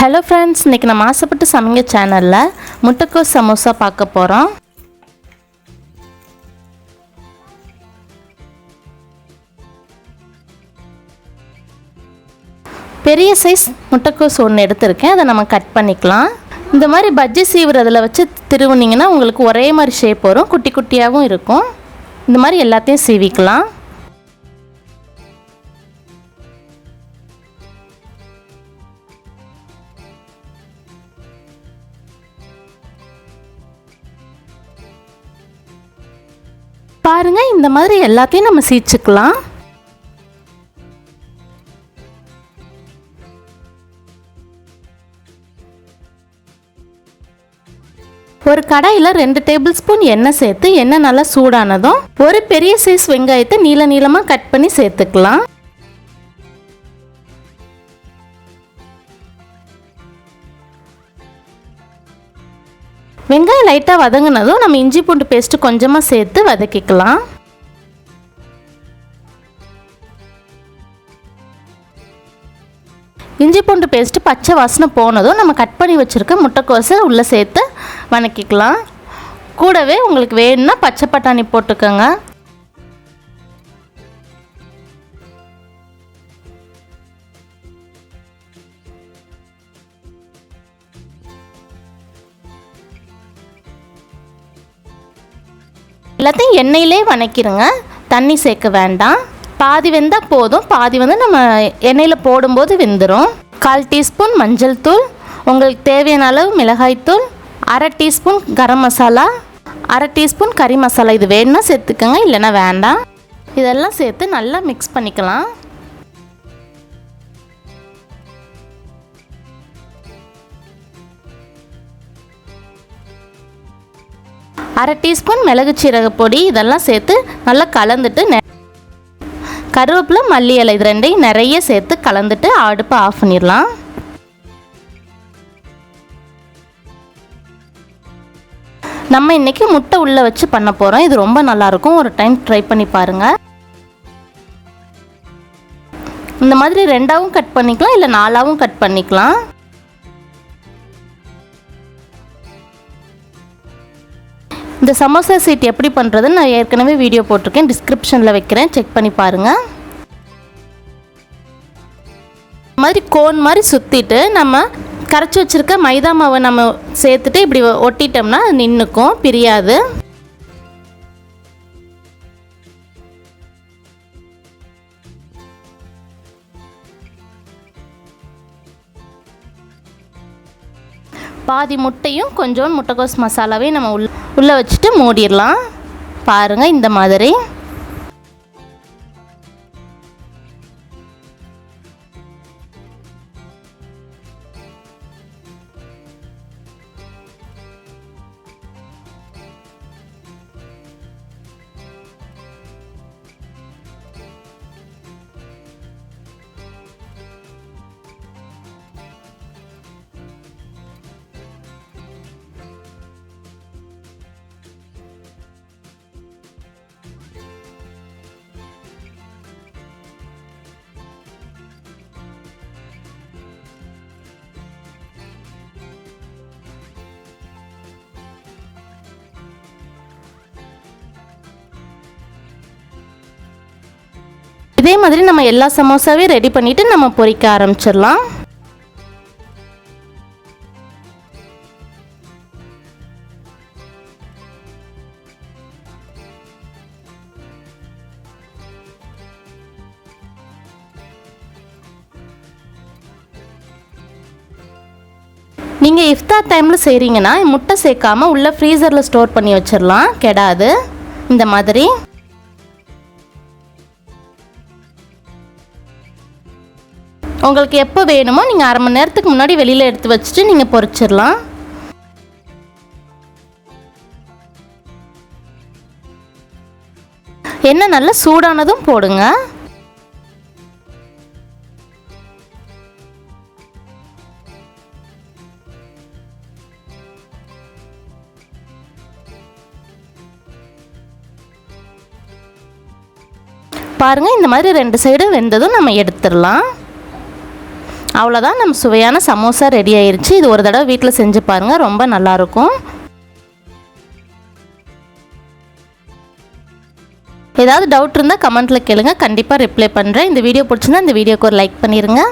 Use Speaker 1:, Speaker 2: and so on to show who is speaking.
Speaker 1: Hello friends, இன்னைக்கு நம்ம ஆசைப்பட்டு சமைங்க சேனல்ல முட்டைக்கோஸ் சமோசா பார்க்க போறோம். பெரிய சைஸ் முட்டைக்கோஸ் ஒன்று எடுத்துர்க்கேன். அதை நம்ம கட் பண்ணிக்கலாம். இந்த மாதிரி பஜ்ஜி சீவுறதுல வச்சு திருவுனீங்கன்னா உங்களுக்கு ஒரே மாதிரி ஷேப் வரும். குட்டி குட்டியாகவும் இருக்கும். இந்த மாதிரி எல்லாத்தையும் சீவிக்கலாம். பாருங்க, இந்த மாதிரி எல்லாத்தையும் நம்ம சீச்சுக்கலாம். ஒரு கடாயில் 2 டேபிள் ஸ்பூன் எண்ணெய் சேர்த்து எண்ணெய் நல்லா சூடானதும் ஒரு பெரிய சைஸ் வெங்காயத்தை நீள நீளமாக கட் பண்ணி சேர்த்துக்கலாம். வெங்காயம் லைட்டாக வதங்கினதும் நம்ம இஞ்சி பூண்டு பேஸ்ட்டு கொஞ்சமாக சேர்த்து வதக்கிக்கலாம். இஞ்சி பூண்டு பேஸ்ட்டு பச்சை வாசனை போனதும் நம்ம கட் பண்ணி வச்சுருக்க முட்டைக்கோஸை உள்ளே சேர்த்து வதக்கிக்கலாம். கூடவே உங்களுக்கு வேணும்னா பச்சை பட்டாணி போட்டுக்கோங்க. எல்லாத்தையும் எண்ணெயிலே வதக்கிடுங்க. தண்ணி சேர்க்க வேண்டாம். பாதி வெந்தால் போதும். பாதி வந்து நம்ம எண்ணெயில் போடும்போது வெந்துடும். 1/4 டீஸ்பூன் மஞ்சள் தூள், உங்களுக்கு தேவையான அளவு மிளகாய்த்தூள், 1/2 டீஸ்பூன் கரம் மசாலா, 1/2 டீஸ்பூன் கறி மசாலா. இது வேணும்னா சேர்த்துக்கோங்க, இல்லைன்னா வேண்டாம். இதெல்லாம் சேர்த்து நல்லா மிக்ஸ் பண்ணிக்கலாம். அரை டீஸ்பூன் மிளகு சீரக பொடி இதெல்லாம் சேர்த்து நல்லா கலந்துட்டு கருவேப்பிலை மல்லி இலை இது ரெண்டையும் நிறைய சேர்த்து கலந்துட்டு அடுப்பை ஆஃப் பண்ணிடலாம். நம்ம இன்றைக்கி முட்டை உள்ளே வச்சு பண்ண போகிறோம். இது ரொம்ப நல்லாயிருக்கும். ஒரு டைம் ட்ரை பண்ணி பாருங்கள். இந்த மாதிரி 2ஆவும் கட் பண்ணிக்கலாம், இல்லை 4ஆவும் கட் பண்ணிக்கலாம். இந்த சமோசா சீட் எப்படி பண்ணுறதுன்னு நான் ஏற்கனவே வீடியோ போட்டிருக்கேன். டிஸ்கிரிப்ஷனில் வைக்கிறேன், செக் பண்ணி பாருங்கள். இந்த மாதிரி கோன் மாதிரி சுற்றிட்டு நம்ம கரைச்சி வச்சுருக்க மைதா மாவை நம்ம சேர்த்துட்டு இப்படி ஒட்டிட்டோம்னா நின்றுக்கும், பிரியாது. பாதி முட்டையும் கொஞ்சம் முட்டைக்கோஸ் மசாலாவையும் நம்ம உள்ளே வச்சுட்டு மூடிடலாம். பாருங்கள், இந்த மாதிரி. இதே மாதிரி நம்ம எல்லா சமோசாவையும் ரெடி பண்ணிவிட்டு நம்ம பொரிக்க ஆரம்பிச்சிடலாம். நீங்கள் இஃப்தார் டைமில் செய்கிறீங்கன்னா முட்டை சேர்க்காமல் உள்ளே ஃப்ரீசரில் ஸ்டோர் பண்ணி வச்சிடலாம், கெடாது. இந்த மாதிரி உங்களுக்கு எப்போ வேணுமோ நீங்கள் அரை மணி நேரத்துக்கு முன்னாடி வெளியில் எடுத்து வச்சுட்டு நீங்கள் பொரிச்சிடலாம். எண்ணெய் நல்லா சூடானதும் போடுங்க. பாருங்கள், இந்த மாதிரி 2 சைடும் வெந்ததும் நம்ம எடுத்துடலாம். அவ்வளோதான், நம்ம சுவையான சமோசா ரெடி ஆயிருச்சு. இது ஒரு தடவை வீட்டில் செஞ்சு பாருங்கள், ரொம்ப நல்லாயிருக்கும். ஏதாவது டவுட் இருந்தால் கமெண்ட்டில் கேளுங்க, கண்டிப்பாக ரிப்ளை பண்ணுறேன். இந்த வீடியோ பிடிச்சிருந்தா இந்த வீடியோக்கு ஒரு லைக் பண்ணிடுங்க.